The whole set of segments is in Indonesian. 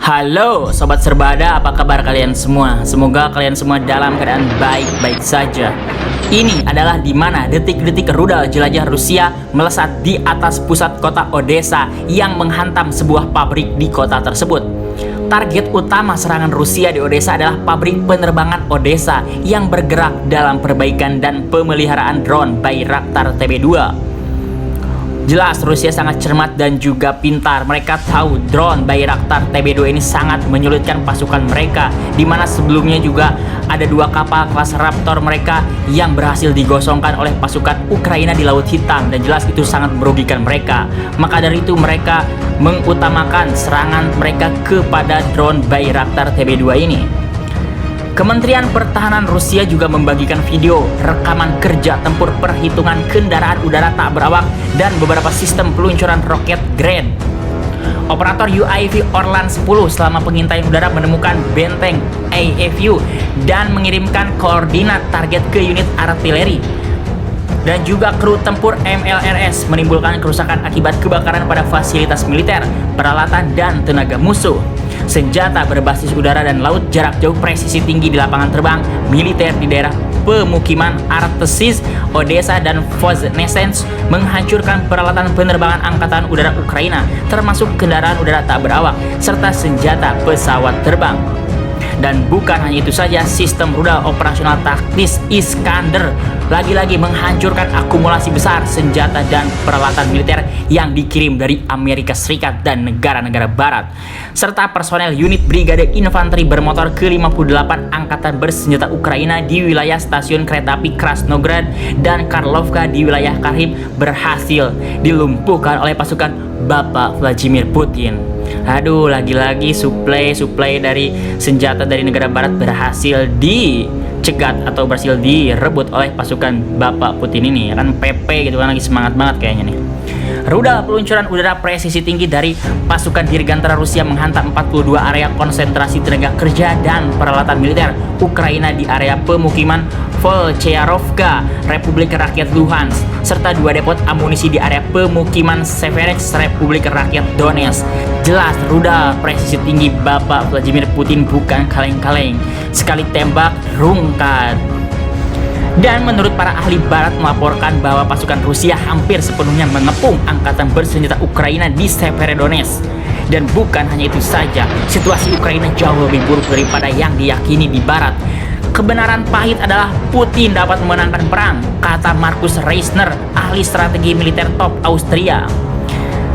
Halo Sobat Serbada, apa kabar kalian semua? Semoga kalian semua dalam keadaan baik-baik saja. Ini adalah dimana detik-detik rudal jelajah Rusia melesat di atas pusat kota Odessa yang menghantam sebuah pabrik di kota tersebut. Target utama serangan Rusia di Odessa adalah pabrik penerbangan Odessa yang bergerak dalam perbaikan dan pemeliharaan drone Bayraktar TB2. Jelas Rusia sangat cermat dan juga pintar. Mereka tahu drone Bayraktar TB2 ini sangat menyulitkan pasukan mereka, di mana sebelumnya juga ada dua kapal kelas Raptor mereka yang berhasil digosongkan oleh pasukan Ukraina di Laut Hitam, dan jelas itu sangat merugikan mereka. Maka dari itu mereka mengutamakan serangan mereka kepada drone Bayraktar TB2 ini. Kementerian Pertahanan Rusia juga membagikan video rekaman kerja tempur perhitungan kendaraan udara tak berawak dan beberapa sistem peluncuran roket Grad. Operator UAV Orlan 10 selama pengintaian udara menemukan benteng AFU dan mengirimkan koordinat target ke unit artileri. Dan juga kru tempur MLRS menimbulkan kerusakan akibat kebakaran pada fasilitas militer, peralatan, dan tenaga musuh. Senjata berbasis udara dan laut jarak jauh presisi tinggi di lapangan terbang militer di daerah pemukiman Artesis, Odessa, dan Voznesens menghancurkan peralatan penerbangan Angkatan Udara Ukraina, termasuk kendaraan udara tak berawak, serta senjata pesawat terbang. Dan bukan hanya itu saja, sistem rudal operasional taktis Iskander lagi-lagi menghancurkan akumulasi besar senjata dan peralatan militer yang dikirim dari Amerika Serikat dan negara-negara barat, serta personel unit Brigade Infanteri Bermotor ke-58 Angkatan Bersenjata Ukraina di wilayah stasiun kereta api Krasnograd dan Karlovka di wilayah Kharkiv berhasil dilumpuhkan oleh pasukan Bapak Vladimir Putin. Aduh, lagi-lagi suplai dari senjata dari negara barat berhasil dicegat atau berhasil direbut oleh pasukan Bapak Putin ini. Kan PP gitu kan, lagi semangat banget kayaknya nih. Rudal peluncuran udara presisi tinggi dari pasukan dirgantara Rusia menghantam 42 area konsentrasi tenaga kerja dan peralatan militer Ukraina di area pemukiman Volcheyarovka, Republik Rakyat Luhansk, serta dua depot amunisi di area pemukiman Seversk, Republik Rakyat Donetsk. Jelas rudal presisi tinggi Bapak Vladimir Putin bukan kaleng-kaleng, sekali tembak rungkat. Dan menurut para ahli barat melaporkan bahwa pasukan Rusia hampir sepenuhnya mengepung angkatan bersenjata Ukraina di Severodonetsk. Dan bukan hanya itu saja, situasi Ukraina jauh lebih buruk daripada yang diyakini di barat. Kebenaran pahit adalah Putin dapat memenangkan perang, kata Markus Reisner, ahli strategi militer top Austria.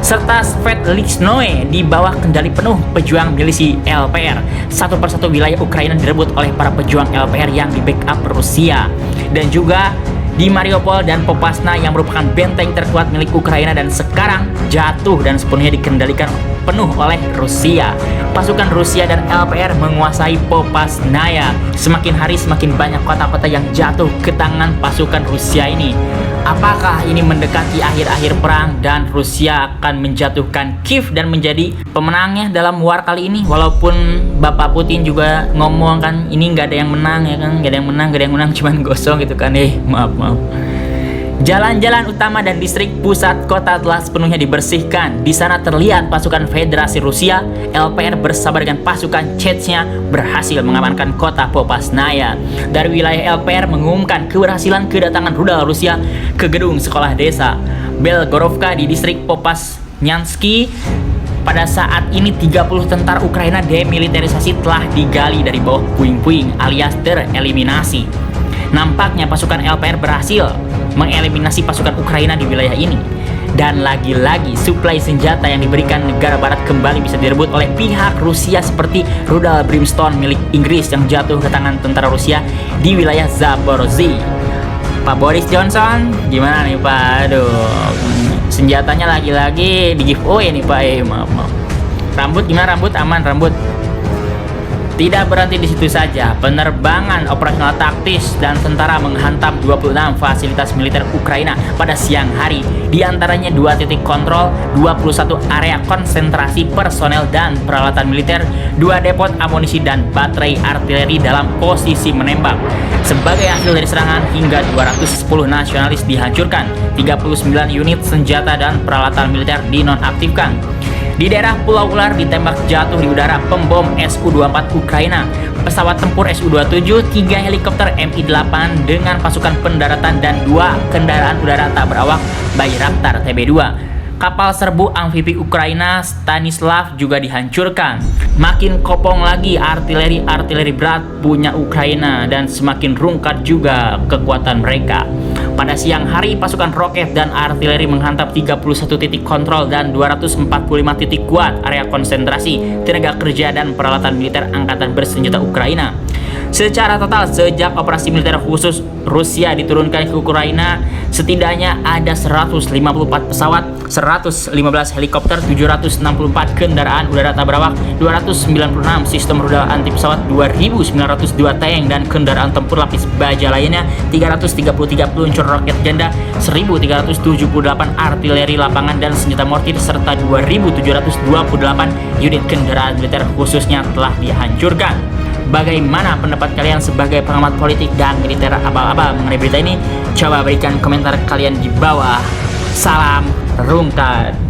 Serta Svetlichnoe di bawah kendali penuh pejuang milisi LPR. Satu persatu wilayah Ukraina direbut oleh para pejuang LPR yang di backup Rusia. Dan juga di Mariupol dan Popasna yang merupakan benteng terkuat milik Ukraina dan sekarang jatuh dan sepenuhnya dikendalikan penuh oleh Rusia. Pasukan Rusia dan LPR menguasai Popasnaya. Semakin hari semakin banyak kota-kota yang jatuh ke tangan pasukan Rusia ini. Apakah ini mendekati akhir-akhir perang dan Rusia akan menjatuhkan Kiev dan menjadi pemenangnya dalam war kali ini? Walaupun Bapak Putin juga ngomong kan ini nggak ada yang menang ya kan, nggak ada yang menang cuman gosong gitu kan. Maaf. Jalan-jalan utama dan distrik pusat kota telah sepenuhnya dibersihkan. Di sana terlihat pasukan Federasi Rusia, LPR bersama dengan pasukan Chechnya berhasil mengamankan kota Popasnaya. Dari wilayah LPR mengumumkan keberhasilan kedatangan rudal Rusia ke gedung sekolah desa Belgorovka di distrik Popasnyansky. Pada saat ini 30 tentara Ukraina demilitarisasi telah digali dari bawah puing-puing alias tereliminasi. Nampaknya pasukan LPR berhasil mengeliminasi pasukan Ukraina di wilayah ini. Dan lagi-lagi suplai senjata yang diberikan negara barat kembali bisa direbut oleh pihak Rusia, seperti rudal Brimstone milik Inggris yang jatuh ke tangan tentara Rusia di wilayah Zaporozhye. Pak Boris Johnson gimana nih Pak? Aduh, senjatanya lagi-lagi di giveaway nih Pak. Maaf. Rambut gimana? Rambut aman rambut? Tidak berhenti di situ saja, penerbangan operasional taktis dan tentara menghantam 26 fasilitas militer Ukraina pada siang hari. Di antaranya 2 titik kontrol, 21 area konsentrasi personel dan peralatan militer, 2 depot amunisi dan baterai artileri dalam posisi menembak. Sebagai hasil dari serangan, hingga 210 nasionalis dihancurkan, 39 unit senjata dan peralatan militer dinonaktifkan. Di daerah Pulau Ular ditembak jatuh di udara pembom Su-24 Ukraina, pesawat tempur Su-27, 3 helikopter Mi-8 dengan pasukan pendaratan dan 2 kendaraan udara tak berawak Bayraktar TB2. Kapal serbu amfibi Ukraina Stanislav juga dihancurkan. Makin kopong lagi artileri berat punya Ukraina dan semakin rungkat juga kekuatan mereka. Pada siang hari, pasukan roket dan artileri menghantam 31 titik kontrol dan 245 titik kuat area konsentrasi tenaga kerja dan peralatan militer angkatan bersenjata Ukraina. Secara total, sejak operasi militer khusus Rusia diturunkan ke Ukraina, setidaknya ada 154 pesawat, 115 helikopter, 764 kendaraan udara tak berawak, 296 sistem rudal anti pesawat, 2.902 tank dan kendaraan tempur lapis baja lainnya, 333 peluncur roket ganda, 1.378 artileri lapangan dan senjata mortir, serta 2.728 unit kendaraan militer khususnya telah dihancurkan. Bagaimana pendapat kalian sebagai pengamat politik dan militer abal-abal mengenai berita ini? Coba berikan komentar kalian di bawah. Salam rungkat.